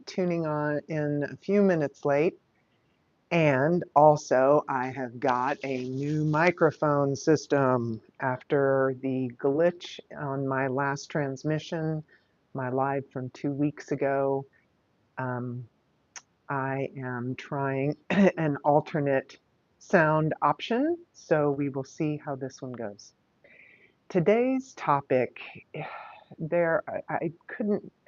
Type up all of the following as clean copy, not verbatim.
tuning on in a few minutes late. And also, I have got a new microphone system after the glitch on my last transmission, my live from 2 weeks ago. Um, I am trying an alternate sound option, so we will see how this one goes. Today's topic,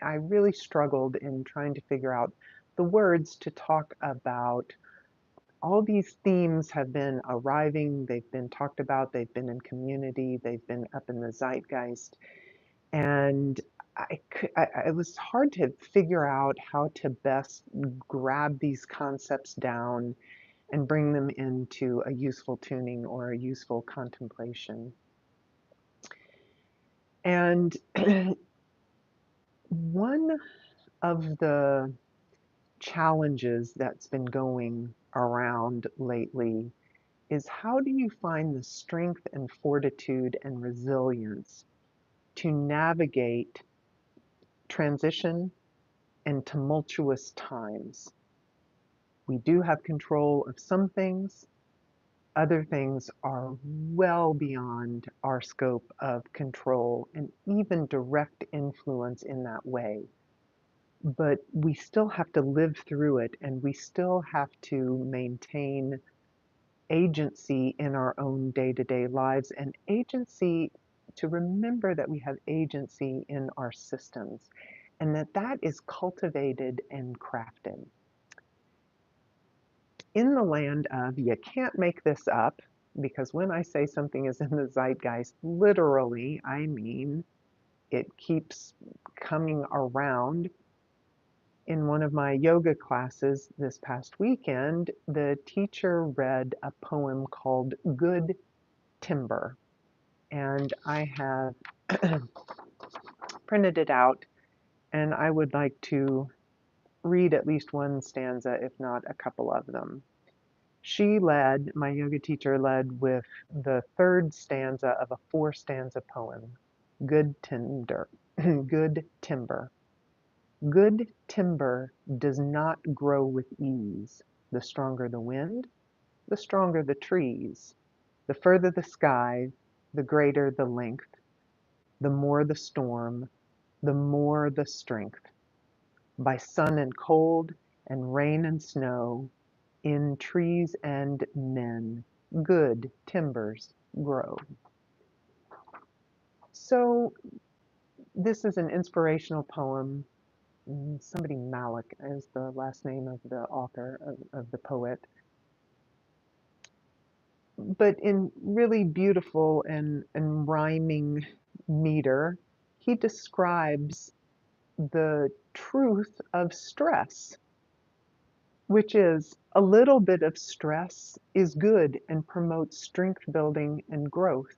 I really struggled in trying to figure out the words to talk about. All these themes have been arriving, they've been talked about, they've been in community, they've been up in the zeitgeist, and it was hard to figure out how to best grab these concepts down and bring them into a useful tuning or a useful contemplation. And one of the challenges that's been going around lately is, how do you find the strength and fortitude and resilience to navigate transition and tumultuous times? We do have control of some things. Other things are well beyond our scope of control and even direct influence in that way. But we still have to live through it, and we still have to maintain agency in our own day-to-day lives, and agency to remember that we have agency in our systems, and that is cultivated and crafted. In the land of, you can't make this up, because when I say something is in the zeitgeist, literally, I mean it keeps coming around. In one of my yoga classes this past weekend, the teacher read a poem called Good Timber, and I have printed it out, and I would like to read at least one stanza, if not a couple of them. My yoga teacher led with the third stanza of a 4-stanza poem, Good Timber. Good Timber. Good timber does not grow with ease. The stronger the wind, the stronger the trees. The further the sky, the greater the length. The more the storm, the more the strength. By sun and cold, and rain and snow, in trees and men, good timbers grow. So this is an inspirational poem. Somebody Malik is the last name of the author, of the poet. But in really beautiful and rhyming meter, he describes the truth of stress, which is a little bit of stress is good and promotes strength building and growth,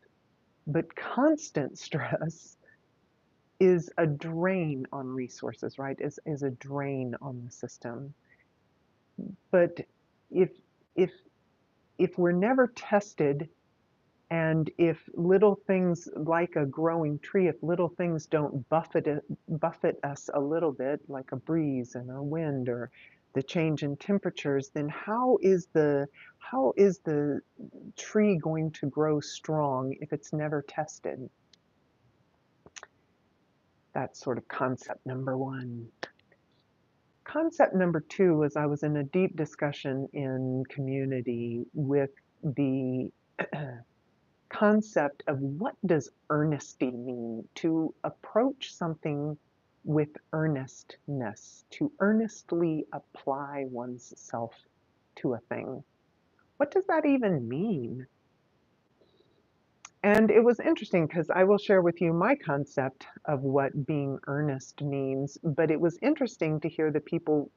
but constant stress is a drain on resources, right? Is a drain on the system. But if if if we're never tested, and if little things, like a growing tree, if little things don't buffet us a little bit, like a breeze and a wind or the change in temperatures, then how is the tree going to grow strong if it's never tested? That's sort of concept number one. Concept number two was, I was in a deep discussion in community with the concept of, what does earnesty mean? To approach something with earnestness, to earnestly apply one's self to a thing. What does that even mean? And it was interesting, because I will share with you my concept of what being earnest means, but it was interesting to hear the people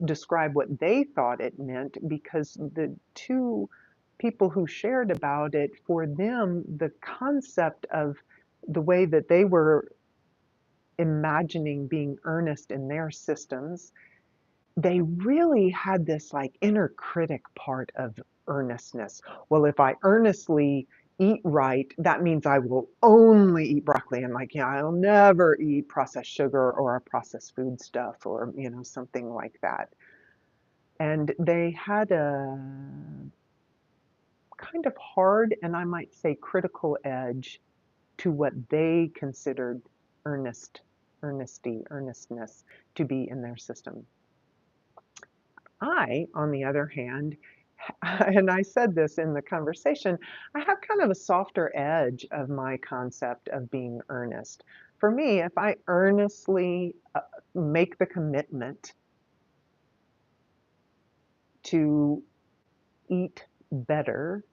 describe what they thought it meant, because the two people who shared about it, for them, the concept of the way that they were imagining being earnest in their systems, they really had this like inner critic part of earnestness. Well, if I earnestly, eat right, that means I will only eat broccoli. And like, yeah, I'll never eat processed sugar or a processed food stuff or, something like that. And they had a kind of hard and I might say critical edge to what they considered earnestness to be in their system. I, on the other hand, and I said this in the conversation, I have kind of a softer edge of my concept of being earnest. For me, if I earnestly make the commitment to eat better,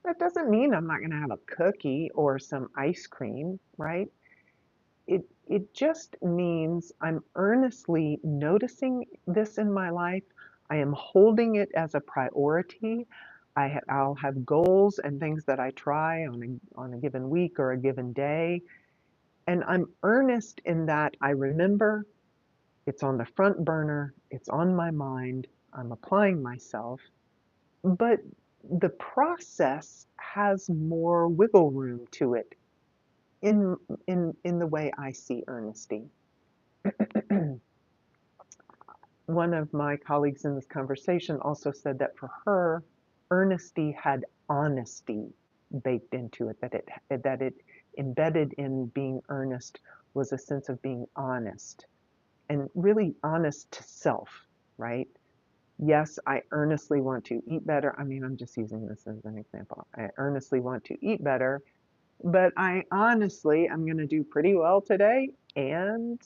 that doesn't mean I'm not going to have a cookie or some ice cream, right? It just means I'm earnestly noticing this in my life. I am holding it as a priority. I'll have goals and things that I try on a given week or a given day. And I'm earnest in that I remember it's on the front burner, it's on my mind, I'm applying myself, but the process has more wiggle room to it in in the way I see earnesty. One of my colleagues in this conversation also said that for her, earnesty had honesty baked into it, that it embedded in being earnest was a sense of being honest and really honest to self, right? Yes, I earnestly want to eat better. I mean, I'm just using this as an example. I earnestly want to eat better, but I honestly am going to do pretty well today. And,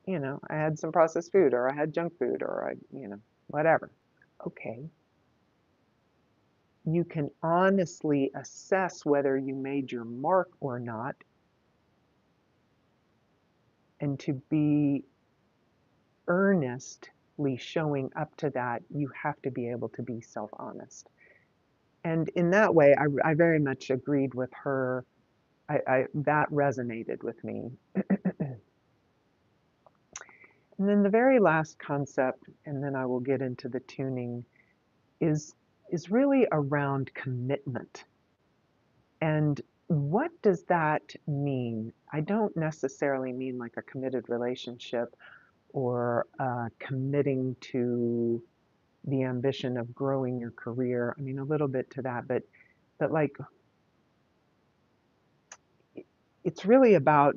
I had some processed food or I had junk food or whatever. Okay. You can honestly assess whether you made your mark or not. And to be earnestly showing up to that, you have to be able to be self-honest. And in that way, I very much agreed with her. That resonated with me. And then the very last concept, and then I will get into the tuning, is is really around commitment. And what does that mean? I don't necessarily mean like a committed relationship or committing to the ambition of growing your career. I mean, a little bit to that, but like it's really about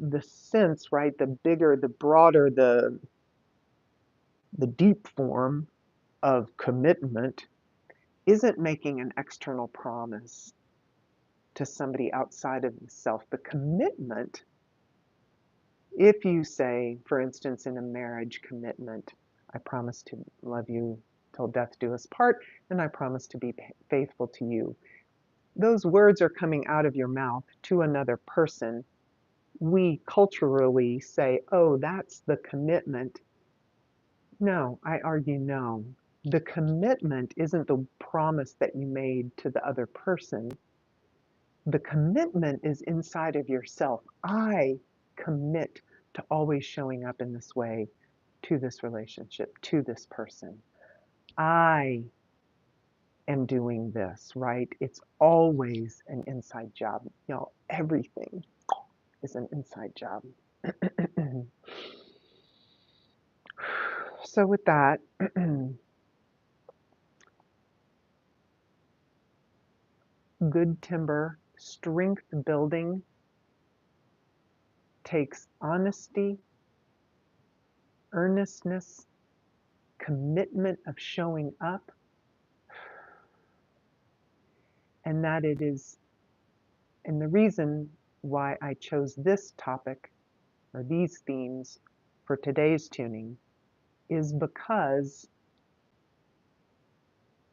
the sense, right? The bigger, the broader, the deep form of commitment isn't making an external promise to somebody outside of the self. The commitment, if you say, for instance, in a marriage commitment, I promise to love you till death do us part, and I promise to be faithful to you. Those words are coming out of your mouth to another person. We culturally say, oh, that's the commitment. No, I argue no. The commitment isn't the promise that you made to the other person. The commitment is inside of yourself. I commit to always showing up in this way to this relationship, to this person. I am doing this, right? It's always an inside job. Everything is an inside job. So with that, good timber, strength building takes honesty, earnestness, commitment of showing up, and that it is, and the reason why I chose this topic or these themes for today's tuning is because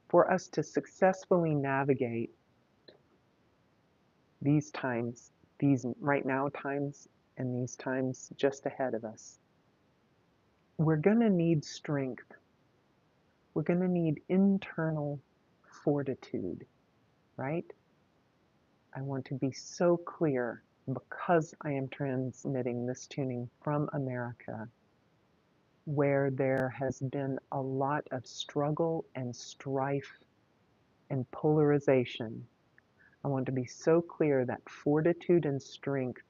for us to successfully navigate these times, these right now times, and these times just ahead of us, we're going to need strength. We're going to need internal fortitude, right? I want to be so clear because I am transmitting this tuning from America, where there has been a lot of struggle and strife and polarization. I want to be so clear that fortitude and strength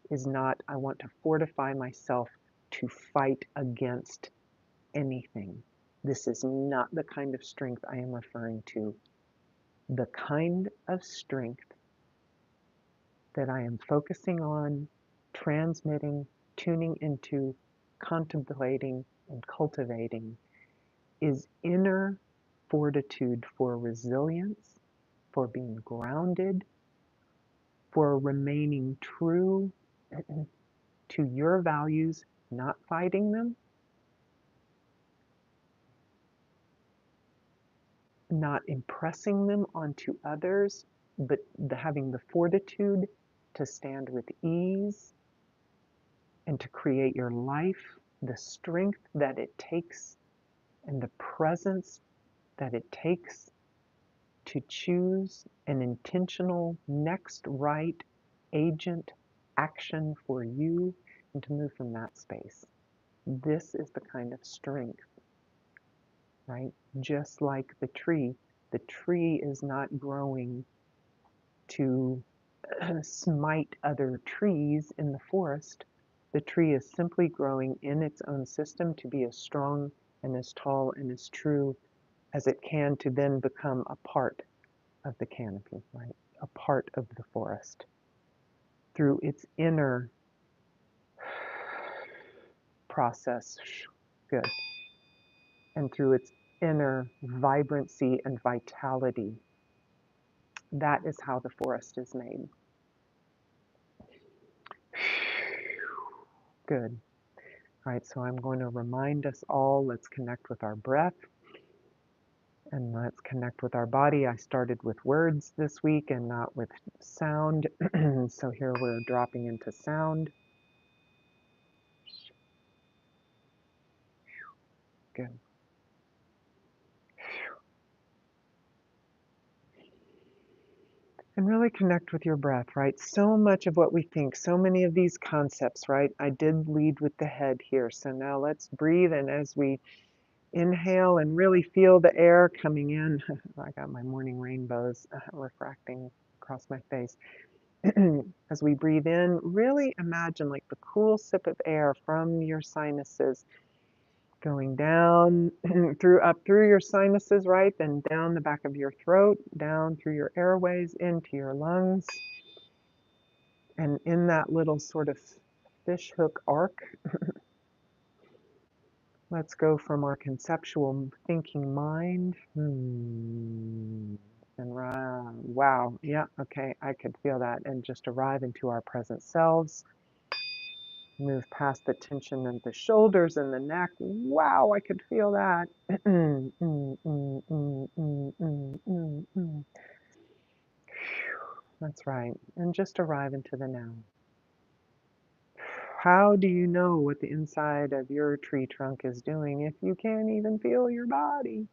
is not, I want to fortify myself to fight against anything. This is not the kind of strength I am referring to. The kind of strength that I am focusing on, transmitting, tuning into, contemplating, and cultivating is inner fortitude for resilience, for being grounded, for remaining true to your values, not fighting them, not impressing them onto others, but having the fortitude to stand with ease and to create your life, the strength that it takes and the presence that it takes to choose an intentional next right agent action for you and to move from that space. This is the kind of strength, right? Just like the tree is not growing to smite other trees in the forest. The tree is simply growing in its own system to be as strong and as tall and as true as it can to then become a part of the canopy, right? A part of the forest through its inner process, good, and through its inner vibrancy and vitality. That is how the forest is made. Good. All right, so I'm going to remind us all, let's connect with our breath and let's connect with our body. I started with words this week and not with sound. So here we're dropping into sound. Good. And really connect with your breath, right? So much of what we think, so many of these concepts, right? I did lead with the head here. So now let's breathe. And as we inhale and really feel the air coming in, I got my morning rainbows refracting across my face. As we breathe in, really imagine like the cool sip of air from your sinuses going down up through your sinuses, right? Then down the back of your throat, down through your airways, into your lungs. And in that little sort of fishhook arc, let's go from our conceptual thinking mind. And wow, yeah, okay, I could feel that. And just arrive into our present selves. Move past the tension in the shoulders and the neck. Wow, I could feel that. That's right. And just arrive into the now. How do you know what the inside of your tree trunk is doing if you can't even feel your body?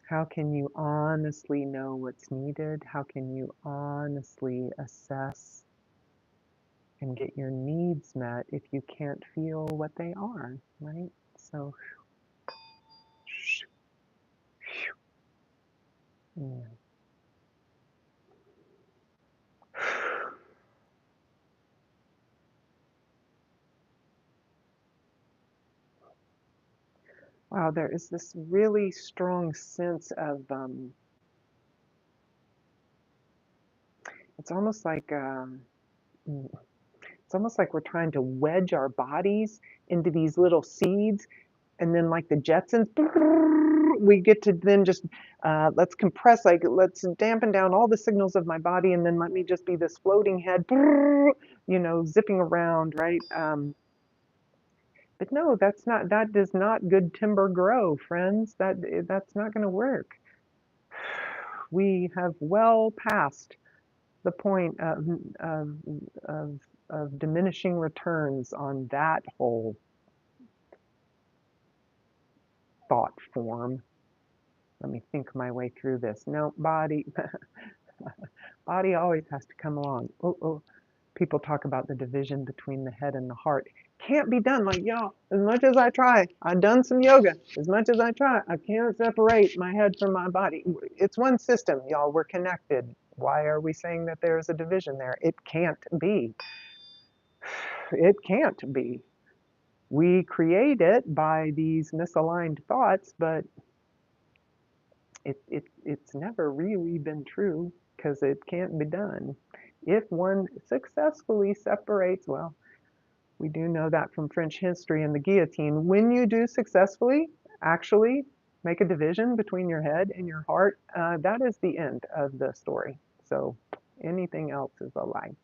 How can you honestly know what's needed? How can you honestly assess and get your needs met if you can't feel what they are, right? So, yeah. Wow, there is this really strong sense of, it's almost like, it's almost like we're trying to wedge our bodies into these little seeds, and then like the Jetsons, we get to then just let's compress, like let's dampen down all the signals of my body, and then let me just be this floating head, you know, zipping around, right? But no, that does not good timber grow, friends. That's not going to work. We have well passed the point of diminishing returns on that whole thought form. Let me think my way through this. No, body, body always has to come along. Oh, people talk about the division between the head and the heart. Can't be done. Like, y'all, as much as I try, I've done some yoga. As much as I try, I can't separate my head from my body. It's one system, y'all. We're connected. Why are we saying that there's a division there? It can't be. It can't be. We create it by these misaligned thoughts, but it's never really been true because it can't be done. If one successfully separates, well, we do know that from French history and the guillotine. When you do successfully actually make a division between your head and your heart, that is the end of the story. So anything else is a lie.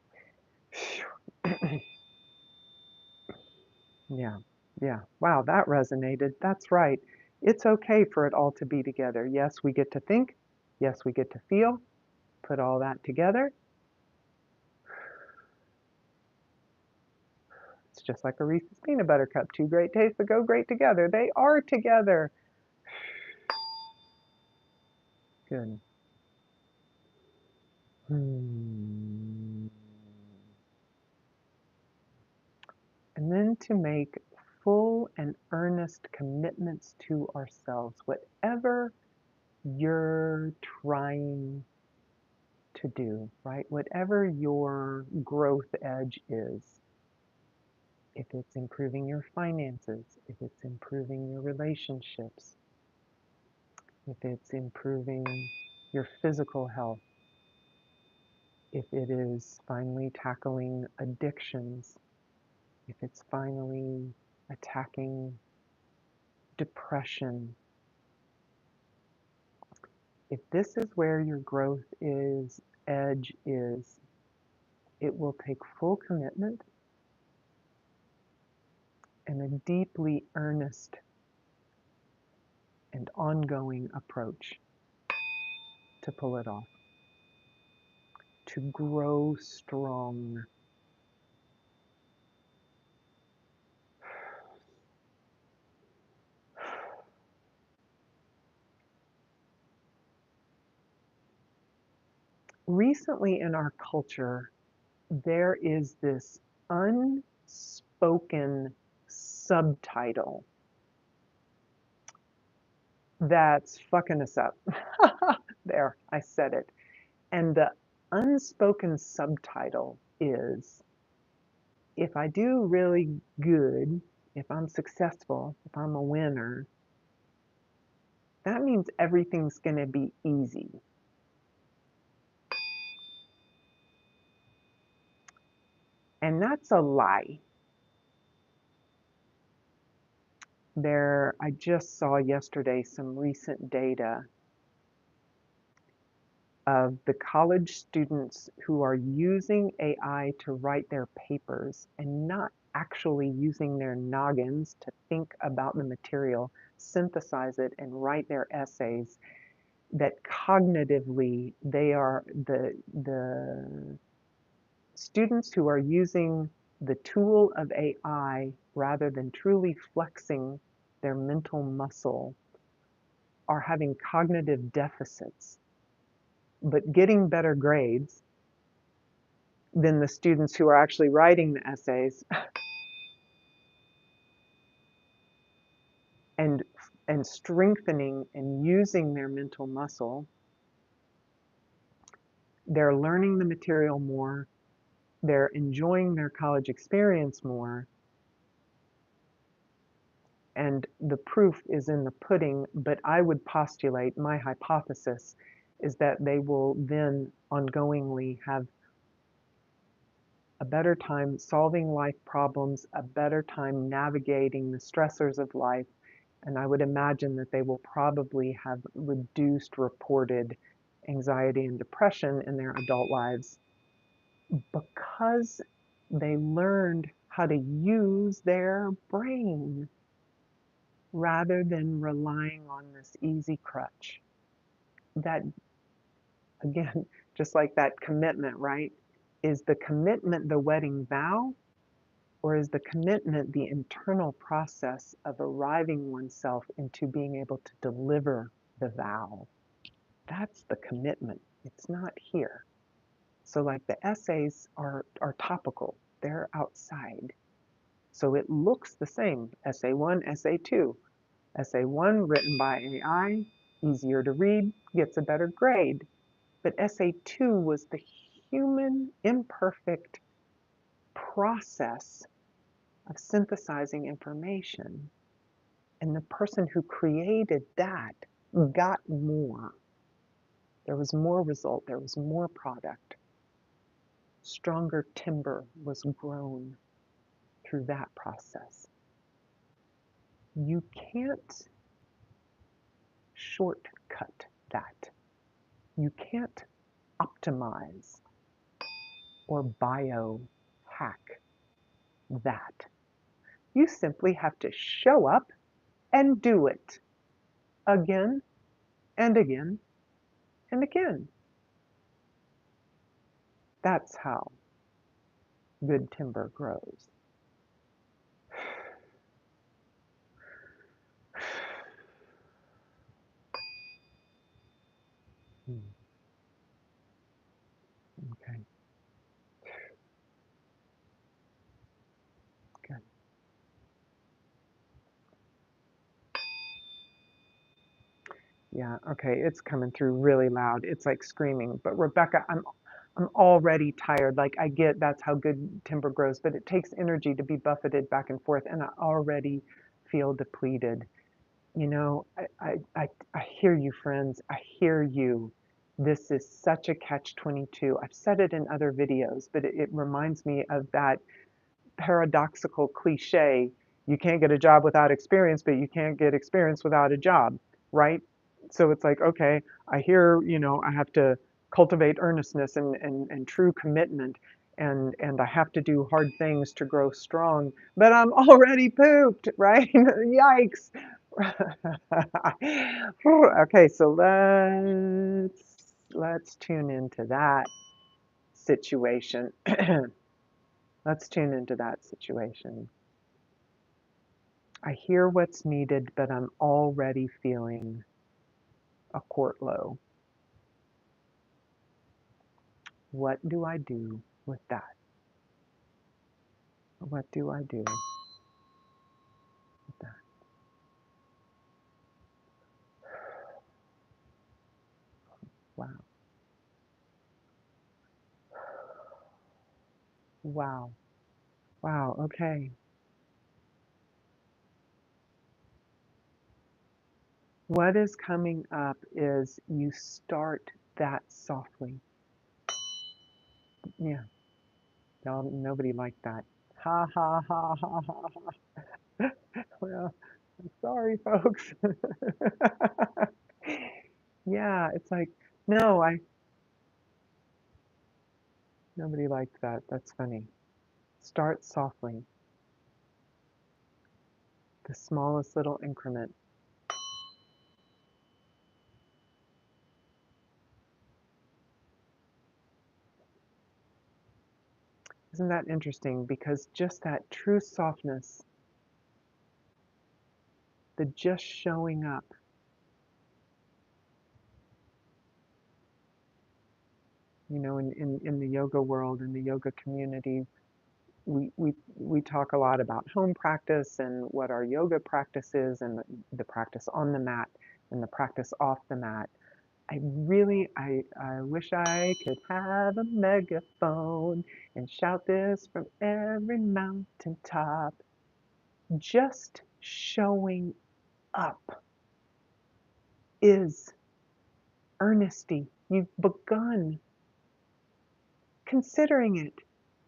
Yeah, yeah. Wow, that resonated. That's right. It's okay for it all to be together. Yes, we get to think. Yes, we get to feel. Put all that together. It's just like a Reese's peanut butter cup. Two great tastes that go great together. They are together. Good. Hmm. And then to make full and earnest commitments to ourselves, whatever you're trying to do, right? Whatever your growth edge is, if it's improving your finances, if it's improving your relationships, if it's improving your physical health, if it is finally tackling addictions, if it's finally attacking depression, if this is where your growth is, edge is, it will take full commitment and a deeply earnest and ongoing approach to pull it off, to grow strong. Recently in our culture, there is this unspoken subtitle that's fucking us up. There, I said it. And the unspoken subtitle is, if I do really good, if I'm successful, if I'm a winner, that means everything's going to be easy. And that's a lie. I just saw yesterday some recent data of the college students who are using AI to write their papers and not actually using their noggins to think about the material, synthesize it, and write their essays, that cognitively they are the students who are using the tool of AI rather than truly flexing their mental muscle are having cognitive deficits, but getting better grades than the students who are actually writing the essays and strengthening and using their mental muscle. They're learning the material more, they're enjoying their college experience more, and the proof is in the pudding. But I would postulate, my hypothesis is that they will then ongoingly have a better time solving life problems, a better time navigating the stressors of life, and I would imagine that they will probably have reduced reported anxiety and depression in their adult lives because they learned how to use their brain rather than relying on this easy crutch. That, again, just like that commitment, right? Is the commitment the wedding vow, or is the commitment the internal process of arriving oneself into being able to deliver the vow? That's the commitment. It's not here. So like the essays are topical. They're outside. So it looks the same, SA1, SA2. SA1 written by AI, easier to read, gets a better grade. But SA2 was the human imperfect process of synthesizing information. And the person who created that got more. There was more result, there was more product. Stronger timber was grown through that process. You can't shortcut that. You can't optimize or biohack that. You simply have to show up and do it again and again and again. That's how good timber grows. Okay, good. Yeah, okay, it's coming through really loud. It's like screaming. But Rebecca, I'm already tired. Like I get that's how good timber grows, but it takes energy to be buffeted back and forth, and I already feel depleted. You know, I hear you, friends. I hear you. This is such a catch-22. I've said it in other videos, but it reminds me of that paradoxical cliche, you can't get a job without experience, but you can't get experience without a job, right? So it's like, okay, I hear, you know, I have to cultivate earnestness and true commitment, and I have to do hard things to grow strong, but I'm already pooped, right? Yikes. Okay, so let's tune into that situation. Let's tune into that situation. I hear what's needed, but I'm already feeling a quart low. What do I do with that? What do I do with that? Wow. Wow. Wow. Okay. What is coming up is you start that softly. Yeah. No, nobody liked that. Ha ha ha ha ha ha. Well, I'm sorry, folks. Yeah, it's like, no, nobody liked that. That's funny. Start softly. The smallest little increment. Isn't that interesting? Because just that true softness, the just showing up, you know, in the yoga world, in the yoga community, we talk a lot about home practice and what our yoga practice is, and the practice on the mat and the practice off the mat. I wish I could have a megaphone and shout this from every mountaintop. Just showing up is earnesty. You've begun considering it,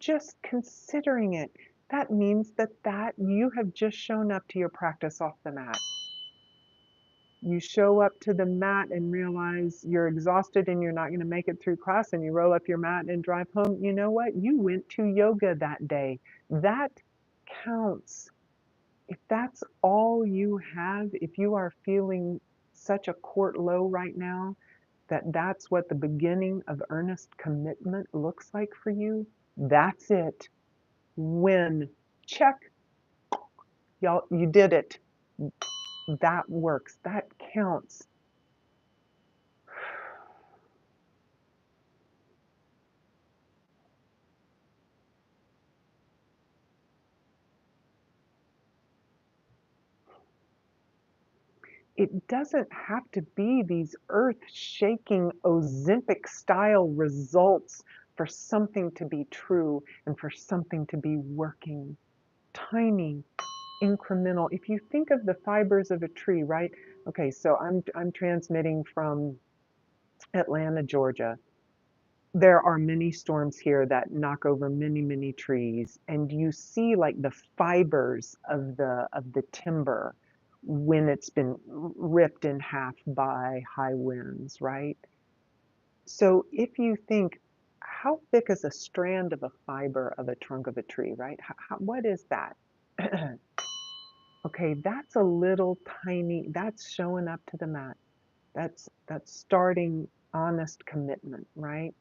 just considering it. That means that you have just shown up to your practice off the mat. You show up to the mat and realize you're exhausted and you're not going to make it through class, and you roll up your mat and drive home. You know what? You went to yoga that day. That counts. If that's all you have, if you are feeling such a quart low right now, that's what the beginning of earnest commitment looks like for you, that's it. Win. Check. Y'all, you did it. That works. That counts. It doesn't have to be these earth-shaking Ozempic style results for something to be true and for something to be working. Tiny, incremental. If you think of the fibers of a tree, right? Okay, so I'm transmitting from Atlanta, Georgia. There are many storms here that knock over many, many trees, and you see like the fibers of the timber when it's been ripped in half by high winds, right? So if you think, how thick is a strand of a fiber of a trunk of a tree, right? What is that? Okay, that's a little tiny, that's showing up to the mat. That's starting honest commitment, right?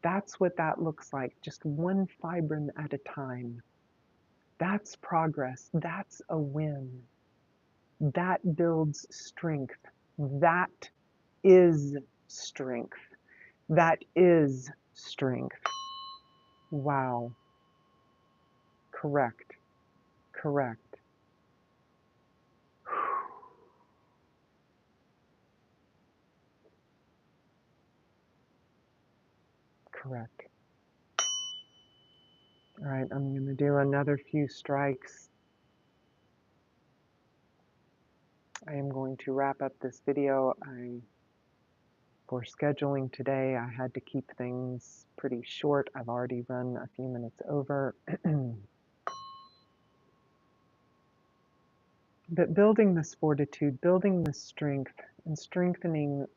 That's what that looks like, just one fiber at a time. That's progress. That's a win. That builds strength. That is strength. That is strength. Wow. Correct. Correct. Correct. All right, I'm going to do another few strikes. I am going to wrap up this video. For scheduling today, I had to keep things pretty short. I've already run a few minutes over. But building this fortitude, building this strength, and strengthening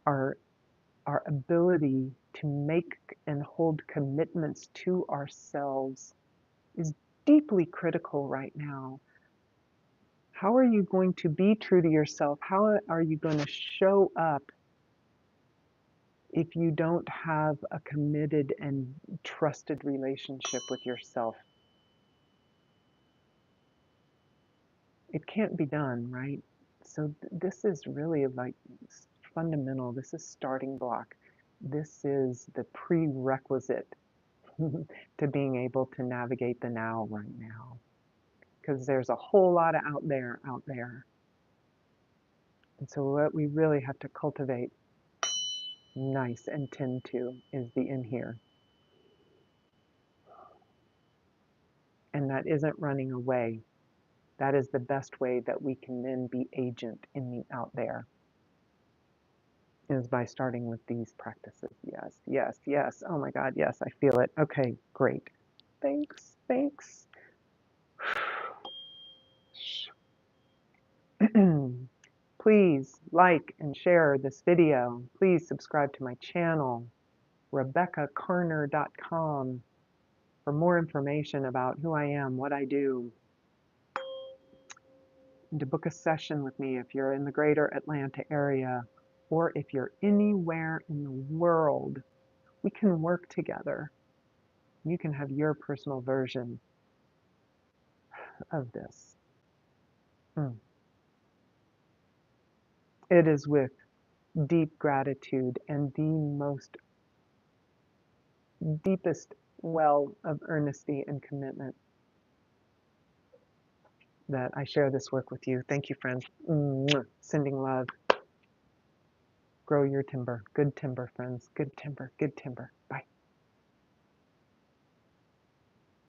our, our ability to make and hold commitments to ourselves is deeply critical right now. How are you going to be true to yourself? How are you going to show up if you don't have a committed and trusted relationship with yourself? It can't be done, right? So this is really like fundamental. This is starting block. This is the prerequisite to being able to navigate the now right now. Because there's a whole lot of out there. And so what we really have to cultivate, nice, and tend to is the in here. And that isn't running away. That is the best way that we can then be agent in the out there, is by starting with these practices. Yes, yes, yes. Oh my God, yes, I feel it. Okay, great. Thanks, thanks. Please like and share this video. Please subscribe to my channel, RebeccaCarner.com, for more information about who I am, what I do, and to book a session with me if you're in the greater Atlanta area, or if you're anywhere in the world. We can work together. You can have your personal version of this. It is with deep gratitude and the most deepest well of earnesty and commitment that I share this work with you. Thank you, friends. Sending love. Grow your timber. Good timber, friends. Good timber. Good timber. Bye.